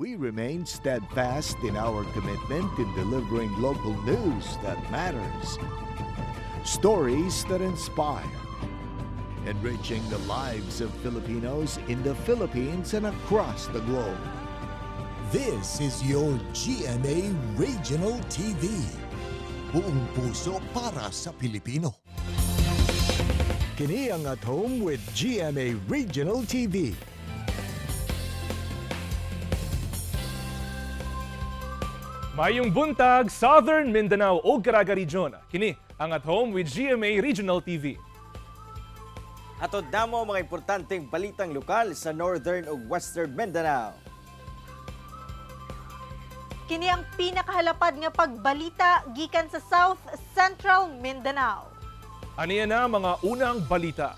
we remain steadfast in our commitment in delivering local news that matters. Stories that inspire. Enriching the lives of Filipinos in the Philippines and across the globe. This is your GMA Regional TV. Buong puso para sa Pilipino. Kini ang At Home with GMA Regional TV. Mayong buntag, Southern Mindanao o Caraga Region. Kini ang At Home with GMA Regional TV. Atod namo mga importanteng balitang lokal sa Northern ug Western Mindanao. Kini ang pinakahalapad nga pagbalita gikan sa South Central Mindanao. Aniya na mga unang balita.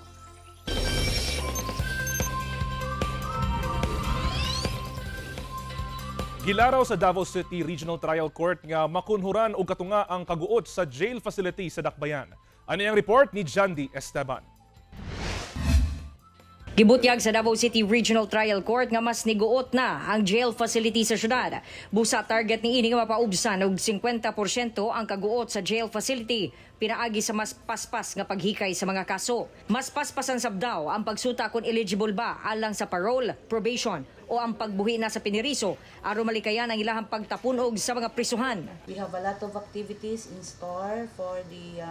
Gilaraw sa Davao City Regional Trial Court nga makunhuran og katunga ang kaguot sa jail facility sa Dakbayan. Ani ang report ni Jandy Esteban. Gibutyag sa Davao City Regional Trial Court nga mas niguot na ang jail facility sa syudad. Busa target ni ini nga mapaubsan og 50% ang kaguot sa jail facility pinaagi sa mas paspas nga paghikay sa mga kaso. Mas paspasan sabdaw ang pagsuta kung eligible ba alang sa parole, probation o ang pagbuhi na sa piniriso aron malikayan ang ilahang pagtapunog sa mga prisuhan. We have a lot of activities in store for the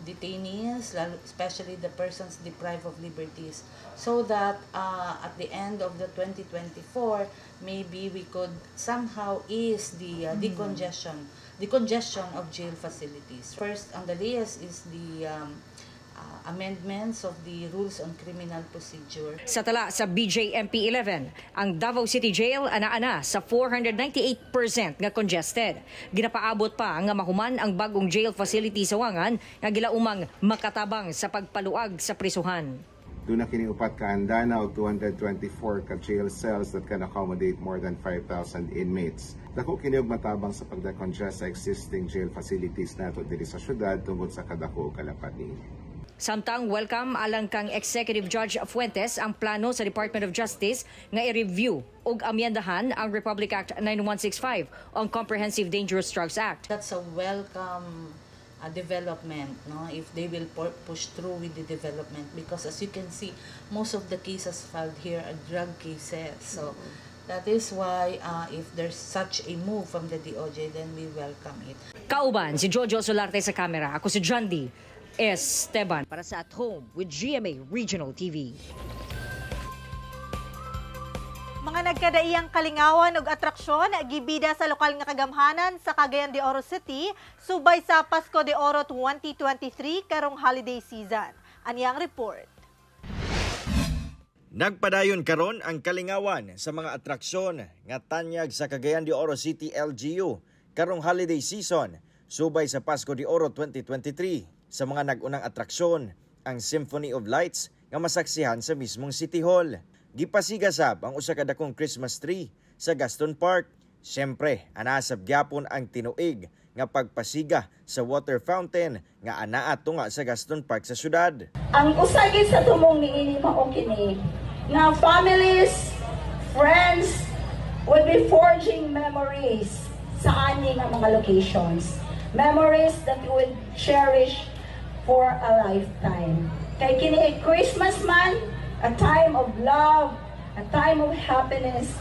detainees, especially the persons deprived of liberties, so that at the end of the 2024, maybe we could somehow ease the congestion of jail facilities. First on the list is the amendments of the rules on criminal procedure. Sa tala sa BJMP 11, ang Davao City Jail ana-ana sa 498% nga congested. Ginapaabot pa nga mahuman ang bagong jail facility sa Wangan nga gilaumang makatabang sa pagpaluag sa prisuhan. Doon na kini upat ka handa na og 224 ka jail cells that can accommodate more than 5,000 inmates. Dako kini og matabang sa pagdecongest sa existing jail facilities nato diri sa syudad tungod sa kadako kalapad niini. Samtang welcome alang kang Executive Judge Fuentes ang plano sa Department of Justice nga i-review ug amyendahan ang Republic Act 9165 on Comprehensive Dangerous Drugs Act. That's a welcome development, no? If they will push through with the development, because as you can see, most of the cases filed here are drug cases. So that is why if there's such a move from the DOJ, then we welcome it. Kauban si Jojo Solarte sa kamera. Ako si Jandy Esteban para sa At Home with GMA Regional TV. Mga nagkadaiyang kalingawan ug atraksyon gibida sa lokal nga kagamhanan sa Cagayan de Oro City subay sa Pasko de Oro 2023 karong holiday season. Aniyang report. Nagpadayon karon ang kalingawan sa mga atraksyon nga tanyag sa Cagayan de Oro City LGU karong holiday season subay sa Pasko de Oro 2023. Sa mga nag-unang atraksyon, ang Symphony of Lights nga masaksihan sa mismong City Hall. Gipasigasab ang usa ka dakong Christmas tree sa Gaston Park. Siyempre, anasab gyapon ang tinuig nga pagpasiga sa water fountain nga anaa tunga sa Gaston Park sa syudad. Ang usagi sa tumong niini mao kini na families, friends will be forging memories sa ani nga mga locations. Memories that you will cherish for a lifetime. Kay kini Christmas man, a time of love, a time of happiness.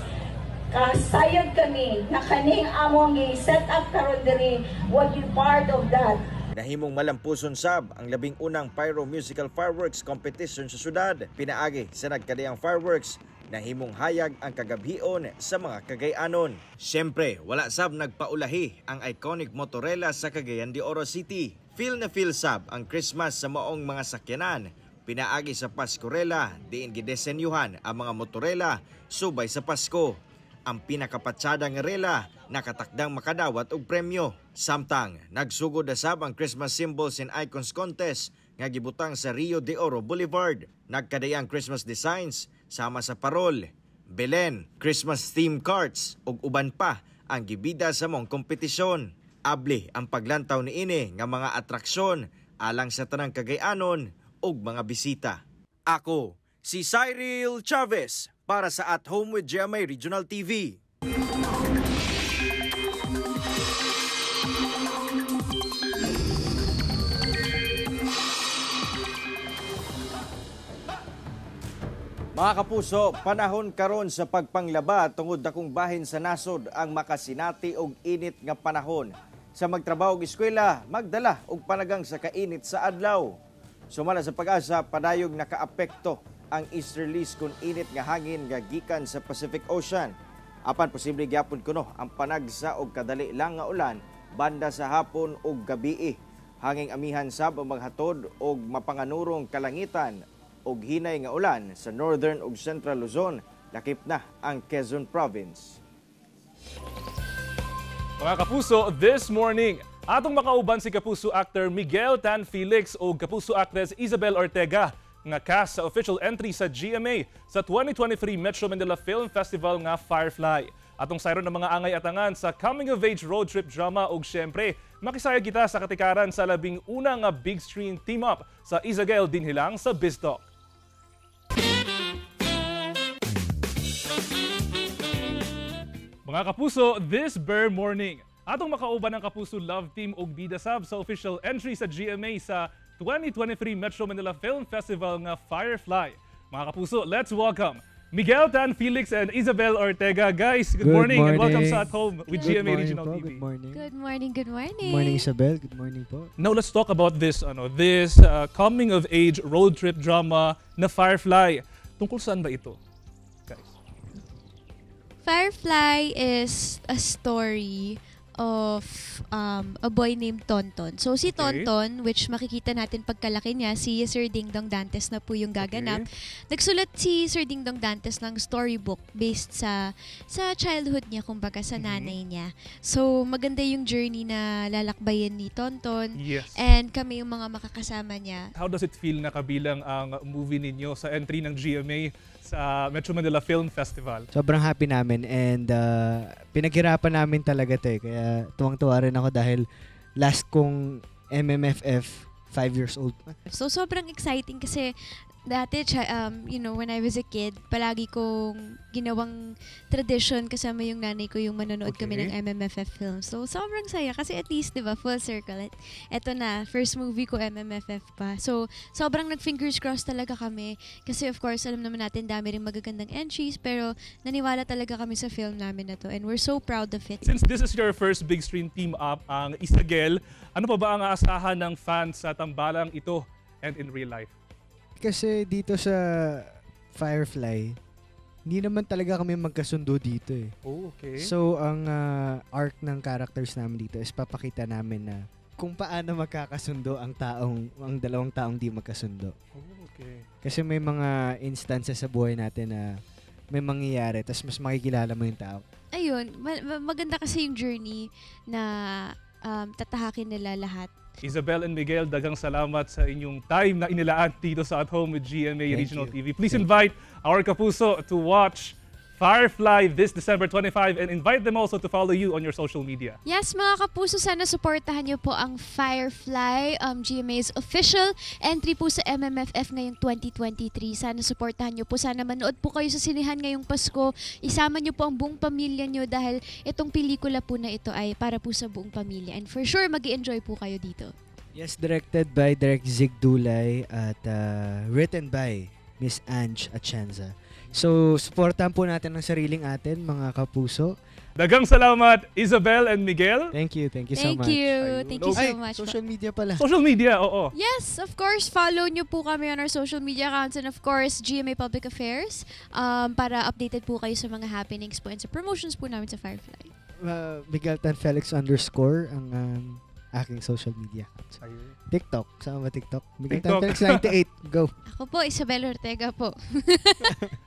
Kasayod kami na kaning among i-set up karon diri, what you part of that. Nahimong malampuson sab ang labing unang pyro musical fireworks competition sa syudad. Pinaagi sa nagkadayang fireworks, nahimong hayag ang kagabhion sa mga Cagayanon. Siyempre, wala sab nagpaulahi ang iconic motorela sa Cagayan de Oro City. Feel na feel sab ang Christmas sa maong mga sakyanan. Pinaagi sa Paskorela, diin gidesenyuhan ang mga motorela subay sa Pasko. Ang pinakapatsada nga rela nakatakdang makadawat og premyo. Samtang nagsugod na sab ang Christmas Symbols and Icons Contest nga gibutang sa Rio de Oro Boulevard. Nagkadayang Christmas designs sama sa parol, Belen, Christmas theme carts ug uban pa ang gibida sa mong kompetisyon. Abli ang paglantaw niini nga mga atraksyon alang sa tanang Cagayanon ug mga bisita. Ako si Cyril Chavez para sa At Home with GMA Regional TV. Mga kapuso, panahon karon sa pagpanglaba tungod dakong bahin sa nasod ang makasinati og init nga panahon. Sa magtrabaho og eskwela, magdala og panagang sa kainit sa adlaw. Sumala sa pag-asa, padayog nakaapekto ang easterlies kun init nga hangin nga gikan sa Pacific Ocean. Apan posible gyapon kuno ang panagsa og kadali lang nga ulan banda sa hapon ug gabii. Hanging amihan sab ang maghatod og mapanganurong kalangitan og hinay nga ulan sa Northern ug Central Luzon, lakip na ang Quezon Province. Mga kapuso, this morning, atong makauban si kapuso actor Miguel Tan Felix o kapuso actress Isabel Ortega nga cast sa official entry sa GMA sa 2023 Metro Manila Film Festival nga Firefly. Atong sayron ng mga angay-atangan sa coming-of-age road trip drama ug syempre, makisaya kita sa katikaran sa labing una nga big screen team-up sa Isagel Dinhilang sa BizTalk. Mga kapuso, this bare morning, atong makauban ng kapuso love team og bida sab sa official entry sa GMA sa 2023 Metro Manila Film Festival nga Firefly. Mga kapuso, let's welcome Miguel Tan Felix and Isabel Ortega. Guys, good morning and welcome sa At Home with GMA Regional TV. Good morning. Good morning, good morning. Good morning, Isabel. Good morning po. Now let's talk about this coming of age road trip drama na Firefly. Tungkol saan ba ito? Firefly is a story of a boy named Tonton. So si Tonton, which makikita natin pagkalaki niya, si Sir Dingdong Dantes na po yung gaganap. Nagsulat si Sir Dingdong Dantes ng storybook based sa childhood niya, kumbaga sa nanay niya. So maganda yung journey na lalakbayin ni Tonton. Yes. And kami yung mga makakasama niya. How does it feel na kabilang ang movie ninyo sa entry ng GMA sa Metro Manila Film Festival? Sobrang happy namin and pinaghirapan namin talaga ito eh. Kaya tuwang-tuwa rin ako dahil last kong MMFF, 5 years old. So sobrang exciting kasi dati, when I was a kid, palagi kong ginawang tradition kasama yung nanay ko yung manonood kami ng MMFF films. So sobrang saya kasi at least, di ba, full circle. Eto na, first movie ko MMFF pa. So sobrang nag-fingers crossed talaga kami kasi of course, alam naman natin dami rin magagandang entries pero naniwala talaga kami sa film namin na to and we're so proud of it. Since this is your first big screen team up, ang Isagel, ano pa ba ang aasahan ng fans sa tambalang ito and in real life? Kasi dito sa Firefly, hindi naman talaga kami magkasundo dito eh. Oh, okay. So, ang arc ng characters namin dito is papakita namin na kung paano magkakasundo ang dalawang taong di magkasundo. Oh, okay. Kasi may mga instances sa buhay natin na may mangyayari, tapos mas makikilala mo yung tao. Ayun, maganda kasi yung journey na tatahakin nila lahat. Isabel and Miguel, dagang salamat sa inyong time na inilaan dito sa At Home with GMA Regional TV. Please invite our kapuso to watch Firefly this December 25 and invite them also to follow you on your social media. Yes, mga kapuso, sana supportahan niyo po ang Firefly, GMA's official entry po sa MMFF ngayong 2023. Sana supportahan niyo po. Sana manood po kayo sa sinihan ngayong Pasko. Isama niyo po ang buong pamilya niyo dahil itong pelikula po na ito ay para po sa buong pamilya. And for sure, mag-i-enjoy po kayo dito. Yes, directed by Direk Zig Dulay at written by Miss Ange Atienza. So, supportan po natin ang sariling atin, mga kapuso. Dagang salamat, Isabel and Miguel. Thank you so much. Thank you so much. Social media pala. Social media, oo. Yes, of course, follow nyo po kami on our social media accounts and of course, GMA Public Affairs para updated po kayo sa mga happenings po and sa promotions po namin sa Firefly. Miguel Tan Felix _ ang aking social media accounts. TikTok. Saan ba TikTok? Miguel Tan Felix 98. Go. Ako po, Isabel Ortega po.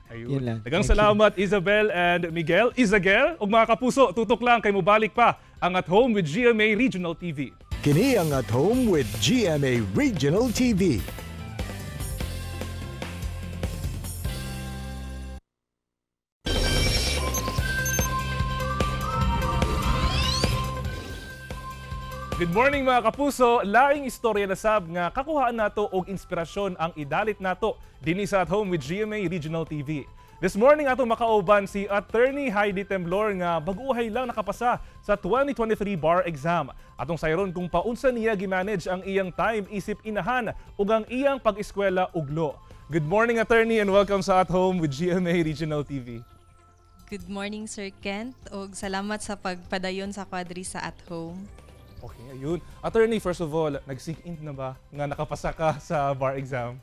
Ayun lang. Dagang salamat, Isabel and Miguel. Isagel, ug mga kapuso, tutok lang kay mubalik pa ang At Home with GMA Regional TV. Kini ang At Home with GMA Regional TV. Good morning mga kapuso, laing istorya na sab nga kakuhaan nato og inspirasyon ang idalit nato dinhi sa At Home with GMA Regional TV. This morning atong makauban si Attorney Heidi Temblor nga baguhay lang nakapasa sa 2023 bar exam. Atong sayron kung paunsa niya gimanage ang iyang time isip inahan ug ang iyang pag-eskwela uglo. Good morning, Attorney, and welcome sa At Home with GMA Regional TV. Good morning, Sir Kent, ug salamat sa pagpadayon sa kwadri sa At Home. Okay, ayun. Attorney, first of all, nag-sink in na ba nga nakapasa ka sa bar exam?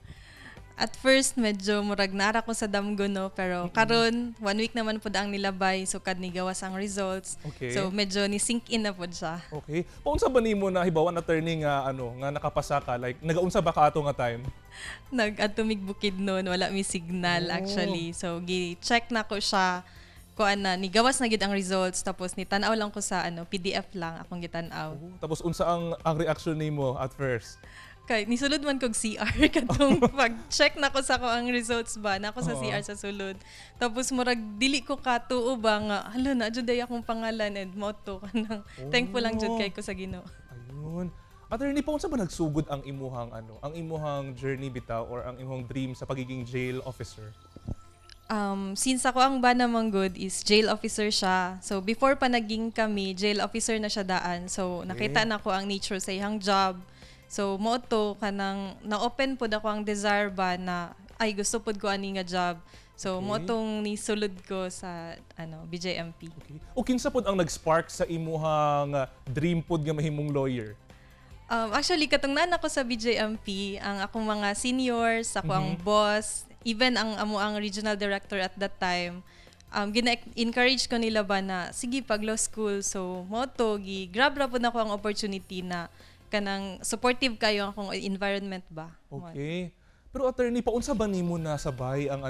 At first, medyo murag nara ko sa damgo, no? Pero karon 1 week naman po ang nilabay, so kad ni gawas ang results. Okay. So medyo ni sink in na po siya. Okay. Paunsa ba nimo na hibawan, Attorney, nga nga nakapasa ka? Like, nagaunsa ba ka ato nga time? Nag-atumig bukid noon, wala mi signal actually. So gi-check na ko siya kuan na ni gawas na gid ang results, tapos ni tan-aw lang ko sa PDF lang akong gitan-aw. Tapos unsa ang reaction nimo at first? Kay nisulod man kog CR katong pag-check na ko sa ko ang results ba nako sa CR sa sulod. Tapos murag dili ko katuo ba nga hala na jud ay akong pangalan and motto kanang thankful lang jud kay ko sa Ginoo. Ayun. Attorney, paunsa ba nagsugod ang imuhang ang imuhang journey bitaw or ang imuhang dream sa pagiging jail officer? Since ako ang bana manggod is jail officer siya. So before pa naging kami, jail officer na siya daan. So nakita na ko ang nature sa iyang job. So mo to kanang na-open pod ako ang desire ba na ay gusto pod ko ani nga job. So mo tong nisulod ko sa BJMP. Okay. O kinsa pod ang nag-spark sa imuhang dream pod nga mahimong lawyer? Actually katong nan ako sa BJMP, ang akong mga seniors, ako ang boss, even ang ang regional director at that time, gina-encourage ko nila ba na sige pag law school. So mo to grab ra pod nako ang opportunity na kanang supportive kayo akong environment ba. Okay. Pero Attorney, paunsa ba nimo na sabay ang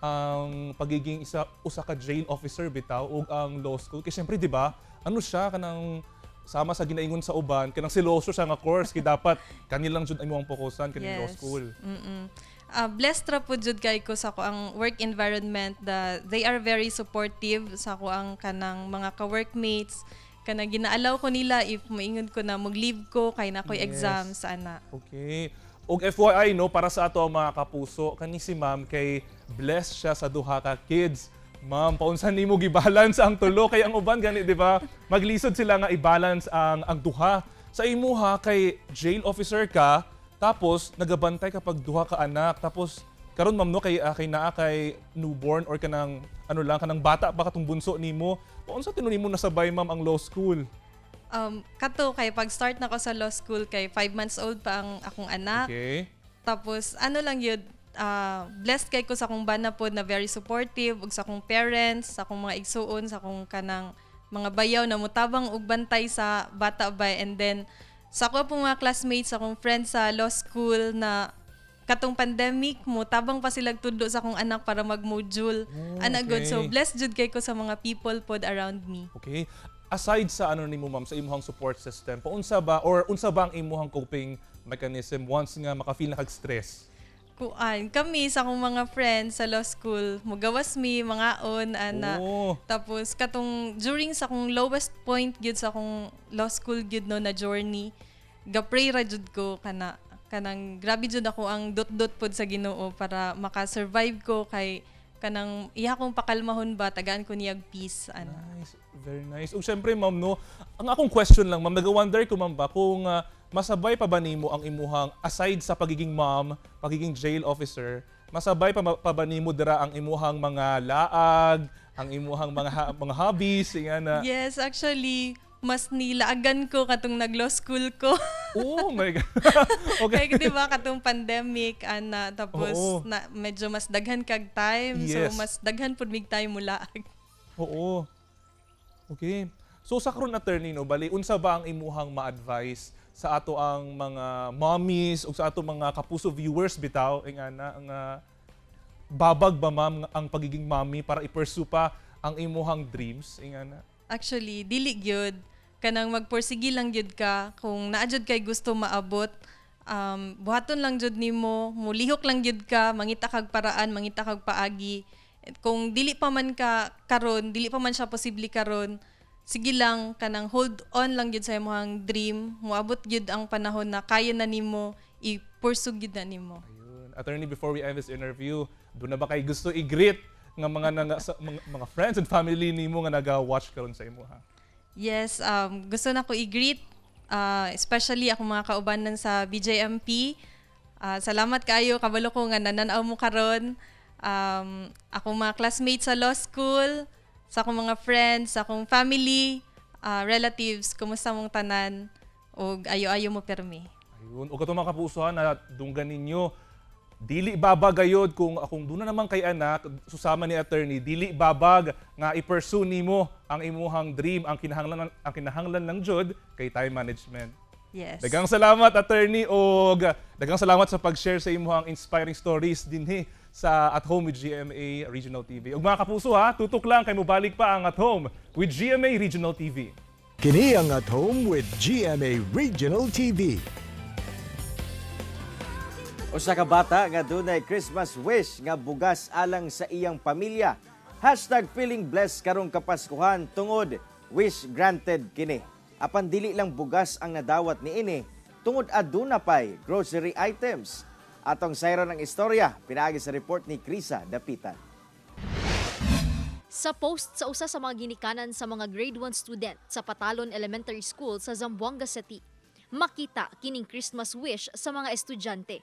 ang pagiging usa ka jail officer bitaw ug ang law school? Kasi syempre di ba, siya kanang sama sa ginaingon sa uban, kanang siloso siya nga course kay dapat kanilang jud imong fokusan kaning law school. Blessed ra pud jud kay ko sa ko ang work environment, they are very supportive sa ko ang kanang mga ka-workmates. Kana ginaalaw ko nila if moingon ko na mag-leave ko kay na ko'y exam sa ana. Okay. Og FYI para sa ato ang mga kapuso, kani si Ma'am kay blessed siya sa duha ka kids. Ma'am, paunsa nimo gi-balance ang tulo kay ang uban gani di ba? Maglisod sila nga i-balance ang duha. Sa imuha kay jail officer ka, tapos nagabantay kapag duha ka anak, tapos karon ma'am kay naa kay newborn or kanang kanang bata ba katong bunso nimo. Paunsa tinunin mo nasabay ma'am ang law school? Kato kay pag-start na ko sa law school kay 5 months old pa ang akong anak. Okay. Tapos lang yun, blessed kay ko sa akong bana pod na very supportive ug sa akong parents, sa akong mga igsuon, sa akong kanang mga bayaw na mutabang og bantay sa bata ba, and then sa ako pong mga classmates, sa akong friends sa law school na katong pandemic mo tabang pa sila tudlo sa akong anak para mag-module. Good. So blessed jud kay ko sa mga people pod around me. Okay. Aside sa nimo ma'am sa imuhang support system, paunsa ba or unsa ba ang imuhang coping mechanism once nga maka-feel na kag-stress? Kami sa akong mga friends sa law school, mugawas mi mga tapos katong during sa akong lowest point gyud sa akong law school gyud no na journey, ga-pray ra jud ko kanang grabe jud ako ang dot-dot pod sa Ginoo para maka-survive ko kay kanang iya kong pakalmahon ba tagaan ko niyag peace Nice, very nice. Ug syempre ma'am ang akong question lang ma'am, nag-wonder ko ma'am ba kung masabay pa ba nimo ang imuhang aside sa pagiging mom, pagiging jail officer, masabay pa ba nimo dira ang imuhang mga laag, ang imuhang mga hobbies ingana? Yes, actually mas nilaagan ko katong nag-law school ko. Oh my God. Okay. Kaya diba katong pandemic tapos medyo mas daghan kag time. Yes. So mas daghan pud mig time mula. Oo. Okay. So sa karon attorney bali unsa ba ang imuhang ma-advise sa ato ang mga mommies o sa ato mga kapuso viewers bitaw ingana ang babag ba ma'am ang pagiging mommy para i-pursue pa ang imuhang dreams ingana? Actually, dili gyud kanang magpursige lang gyud ka kung naa jud kay gusto maabot. Buhaton lang jud nimo, mulihok lang gyud ka, mangita kag paraan, mangita kag paagi. Kung dili pa man ka karon, dili pa man siya posible karon, sige lang kanang hold on lang gyud sa imong dream. Moabot gyud ang panahon na kaya na nimo i-pursue gyud na nimo. Ayun. Attorney, before we end this interview, doon na ba kay gusto i-greet nga mga friends and family nimo nga naga-watch karon sa imo ha. Yes, gusto na ko i-greet especially ako mga kaubanan sa BJMP. Salamat kayo kabalo ko nga nananaw mo karon. Akong mga classmates sa law school, sa akong mga friends, sa akong family, relatives, kumusta mong tanan og ayo-ayo mo permi. Ayun, o katong mga kapusohan na dunggan ninyo, dili babag gayod kung akong duna naman kay anak, susama ni attorney, dili babag nga i-pursue nimo ang imuhang dream, ang kinahanglan lang jud kay time management. Yes. Daghang salamat attorney og daghang salamat sa pag-share sa imuhang inspiring stories dinhi sa At Home with GMA Regional TV. Og mga kapuso ha, tutok lang kay mobalik pa ang At Home with GMA Regional TV. Kini ang At Home with GMA Regional TV. Usa ka bata nga dunay Christmas wish nga bugas alang sa iyang pamilya. #feeling blessed karong Kapaskuhan tungod wish granted kini. Apan dili lang bugas ang nadawat ni ini, tungod aduna pay grocery items. Atong sayron ang istorya, pinaagi sa report ni Krisa Dapitan. Sa post sa usa sa mga ginikanan sa mga grade 1 student sa Patalon Elementary School sa Zamboanga City, makita kining Christmas wish sa mga estudyante.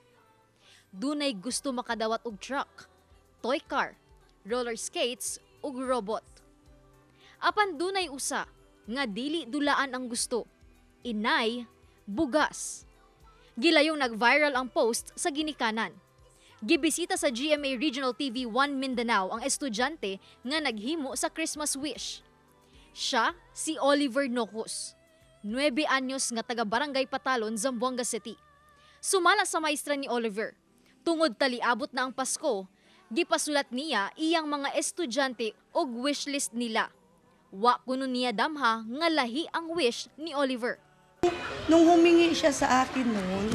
Dunay gusto makadawat og truck, toy car, roller skates ug robot. Apan dunay usa nga dili dulaan ang gusto. Inay, bugas. Gilayong nag-viral ang post sa ginikanan. Gibisita sa GMA Regional TV 1 Mindanao ang estudyante nga naghimo sa Christmas wish. Siya si Oliver Nocos, 9 anyos nga taga Barangay Patalon, Zamboanga City. Sumala sa maestra ni Oliver. Tungod taliabot na ang Pasko, gipasulat niya iyang mga estudyante og wishlist nila. Wa kuno niya damha nga lahi ang wish ni Oliver. Nung humingi siya sa akin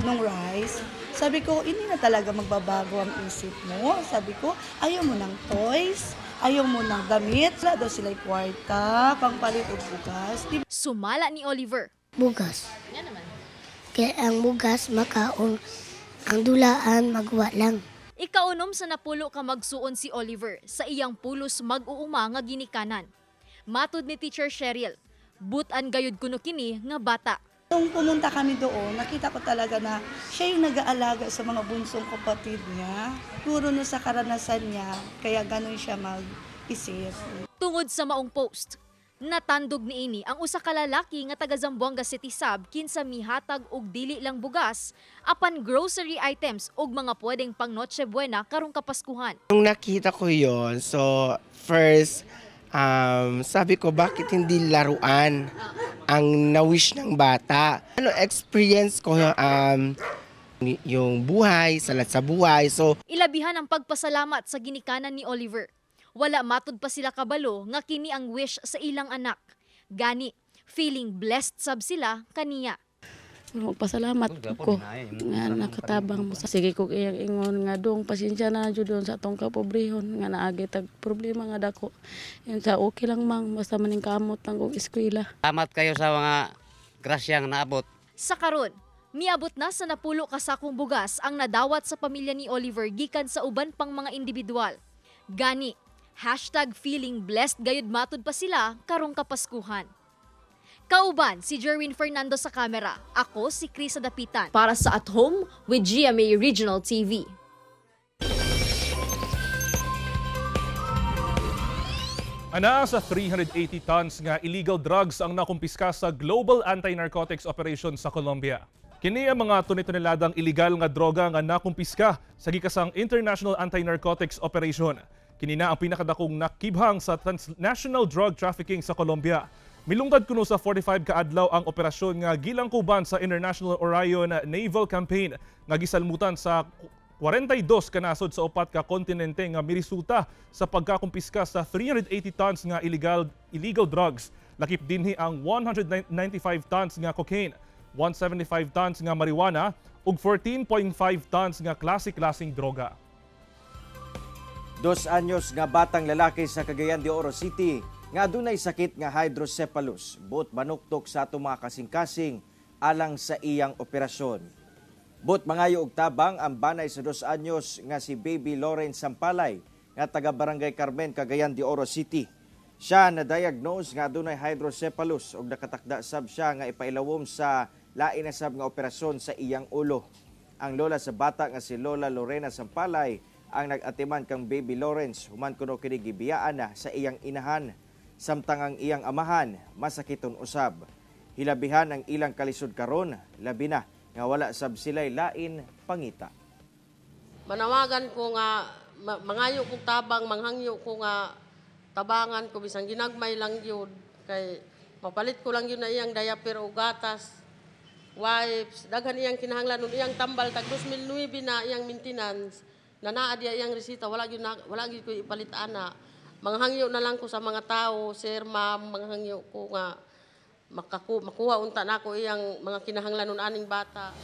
nung rice, sabi ko, hindi na talaga magbabago ang isip mo. Sabi ko, ayaw mo ng toys, ayaw mo ng damit. Wala daw sila'y kwarta, pangpalit o bugas. Sumala ni Oliver. Bugas. Yan naman. Kaya ang bugas makaon, ang dulaan magwa lang. Ikaunom sa napulo ka magsuon si Oliver sa iyang pulos mag-uuma nga ginikanan. Matud ni Teacher Cheryl, butan gayud kuno kini nga bata. Nung pumunta kami doon, nakita ko talaga na siya yung nag-aalaga sa mga bunsong kapatid niya. Puro no sa karanasan niya, kaya ganun siya mag-isip. Tungod sa maong post, natandog niini ang usa ka lalaki nga taga Zamboanga City Sab kinsa mihatag og dili lang bugas apan grocery items og mga pwedeng pang Noche Buena karong Kapaskuhan. Nung nakita ko yon, so first sabi ko bakit hindi laruan ang na-wish ng bata. Experience ko yung buhay, salat sa buhay. So ilabihan ang pagpasalamat sa ginikanan ni Oliver. Wala matud pa sila kabalo nga kini ang wish sa ilang anak. Gani, feeling blessed sab sila kaniya. Magpasalamat ko nga nakatabang mo. Sige ko iyang ingon nga dong pasensya na jud sa atong kapobrehon nga naagi tag problema nga dako. Yun sa okay lang mang basta maning kamot lang og eskwela. Salamat kayo sa mga grasyang naabot. Sa karon, miabot na sa napulo ka sakong bugas ang nadawat sa pamilya ni Oliver gikan sa uban pang mga individual. Gani, #feeling blessed gayud matud pa sila karong Kapaskuhan. Kauban si Jerwin Fernando sa kamera. Ako si Krisa Dapitan para sa At Home with GMA Regional TV. Ana sa 380 tons nga illegal drugs ang nakumpiska sa Global Anti-Narcotics Operation sa Colombia. Kini ang mga tuniladang illegal nga droga nga nakumpiska sa gikasang International Anti-Narcotics Operation. Kini na ang pinakadakong nakibhang sa transnational drug trafficking sa Colombia. Milungtad kuno sa 45 ka adlaw ang operasyon nga gilangkuban sa International Orion Naval Campaign nga gisalmutan sa 42 ka nasod sa upat ka kontinente nga mirisuta sa pagkakumpiska sa 380 tons nga illegal drugs. Lakip dinhi ang 195 tons nga cocaine, 175 tons nga marijuana ug 14.5 tons nga klase-klaseng droga. 2 anyos nga batang lalaki sa Cagayan de Oro City nga adunay sakit nga hydrocephalus, buot manuktok sa atong mga kasing-kasing alang sa iyang operasyon. Buot mangayo og tabang ang banay sa 2 anyos nga si Baby Lawrence Sampalay nga taga Barangay Carmen, Cagayan de Oro City. Siya na-diagnose nga adunay hydrocephalus ug nakatakda sab siya nga ipailawom sa lain na sab nga operasyon sa iyang ulo. Ang lola sa bata nga si Lola Lorena Sampalay ang nag-atiman kang baby Lawrence human kuno kini gibiyaan na sa iyang inahan. Samtang ang iyang amahan masakiton usab. Hilabihan ang ilang kalisod karon, labi na nga wala sab sila'y lain pangita. Manawagan ko nga mangayo kong tabang, manghangyo ko nga tabangan ko bisang ginagmay lang yun kay papalit ko lang yun na iyang diaper o gatas, wipes, daghan iyang kinahanglan nun iyang tambal tag 2009 na iyang maintenance na naa diya iyang resita wala gyud ko ipalit ana. Manghangyo na lang ko sa mga tao, sir, ma'am, manghangyo ko nga makuha unta nako iyang mga kinahanglan nun aning bata.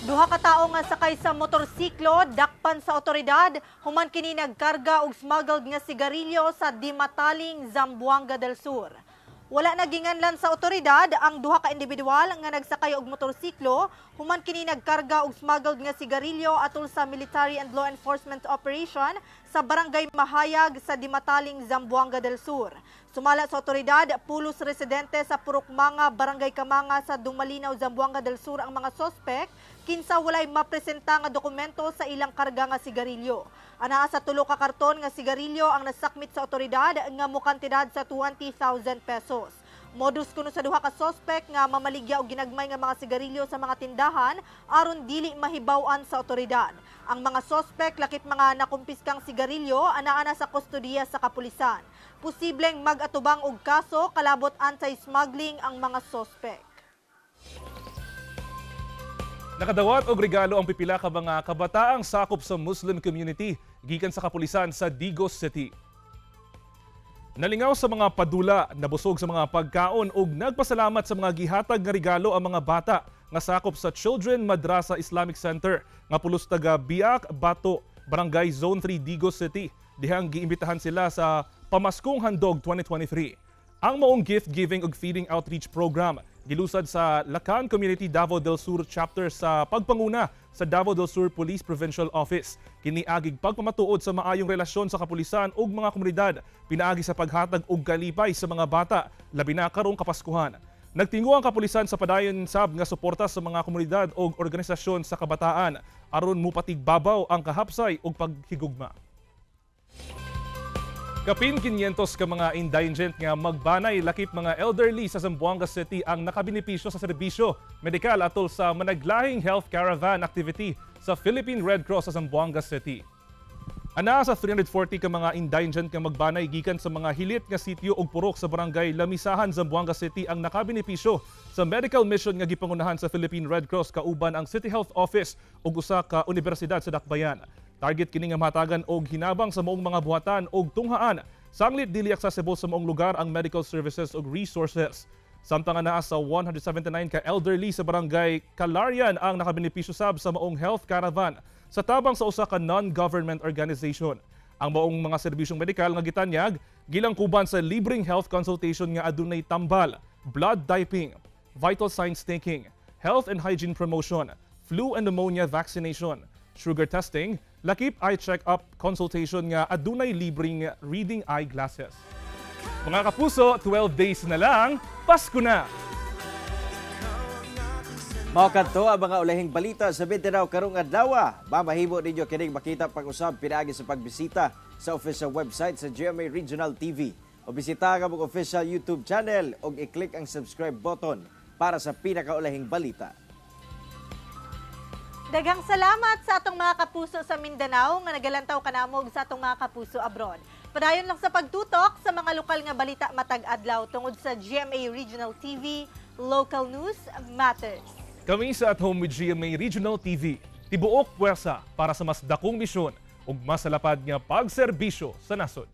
Duha ka tawo nga sakay sa motorsiklo dakpan sa otoridad human kini nagkarga og smuggled nga sigarilyo sa Dimataling, Zamboanga del Sur. Wala naginganlan sa otoridad ang duha ka individual nga nagsakay og motorsiklo human kini nagkarga og smuggled nga sigarilyo atol sa military and law enforcement operation sa Barangay Mahayag sa Dimataling, Zamboanga del Sur. Sumala sa otoridad, pulos residente sa Purukmanga, Barangay Kamanga sa Dumalinaw, Zamboanga del Sur ang mga sospek kinsa walay mapresenta nga dokumento sa ilang karga nga sigarilyo. Anaa sa 3 ka karton nga sigarilyo ang nasakmit sa otoridad nga mokantidad sa 20,000 pesos. Modus kuno sa duha ka sospek nga mamaligya og ginagmay nga mga sigarilyo sa mga tindahan aron dili mahibaw-an sa otoridad. Ang mga sospek lakip mga nakumpiskang sigarilyo anaa na sa kustodiya sa kapulisan. Posibleng mag-atubang og kaso kalabot anti-smuggling ang mga sospek. Nakadawat og regalo ang pipila ka mga kabataang sakop sa Muslim community gikan sa kapulisan sa Digos City. Nalingaw sa mga padula, nabusog sa mga pagkaon ug nagpasalamat sa mga gihatag nga regalo ang mga bata nga sakop sa Children Madrasa Islamic Center nga pulos taga Biak, Bato, Barangay Zone 3, Digos City. Dihang giimbitahan sila sa Pamaskong Handog 2023. Ang maong gift-giving ug feeding outreach program gilusad sa Lacan Community Davao del Sur Chapter sa pagpanguna sa Davao del Sur Police Provincial Office. Kiniagig pagpamatuod sa maayong relasyon sa kapulisan ug mga komunidad, pinaagi sa paghatag og kalipay sa mga bata, labi na karong Kapaskuhan. Nagtingo ang kapulisan sa padayon sab nga suporta sa mga komunidad ug organisasyon sa kabataan aron mupatigbabaw ang kahapsay ug paghigugma. Kapin 500 ka mga indigent nga magbanay lakip mga elderly sa Zamboanga City ang nakabenepisyo sa serbisyo medikal atol sa managlahing health caravan activity sa Philippine Red Cross sa Zamboanga City. Ana sa 340 ka mga indigent nga magbanay gikan sa mga hilit nga sitio ug purok sa barangay Lamisahan, Zamboanga City ang nakabenepisyo sa medical mission nga gipangunahan sa Philippine Red Cross kauban ang City Health Office ug usa ka universidad sa Dakbayan. Target kini nga matagan og hinabang sa maong mga buhatan og tunghaan. Sanglit dili accessible sa maong lugar ang medical services ug resources. Samtang naa sa 179 ka elderly sa barangay Calarian ang nakabenepisyo sab sa maong health caravan sa tabang sa usa ka non-government organization. Ang maong mga serbisyong medikal nga gitanyag gilangkuban sa libreng health consultation nga adunay tambal, blood typing, vital signs taking, health and hygiene promotion, flu and pneumonia vaccination, sugar testing, lakip eye check-up consultation nga adunay libreng reading eyeglasses. Mga kapuso, 12 days na lang, Pasko na! Mao kadto ang mga ulahing balita sa Mindanao karong adlaw. Mamahimo ninyo kining makita pag-usab pinaagi sa pagbisita sa official website sa GMA Regional TV. O bisita ang among official YouTube channel ug i-click ang subscribe button para sa pinakaulahing balita. Daghang salamat sa atong mga kapuso sa Mindanao nga nagalantaw kanamog sa atong mga kapuso abroad. Padayon lang sa pagtutok sa mga lokal nga balita matag adlaw tungod sa GMA Regional TV, Local News Matters. Kami sa At Home with GMA Regional TV, tibuok puwersa para sa mas dakong misyon ug mas lapad nga pagserbisyo sa nasod.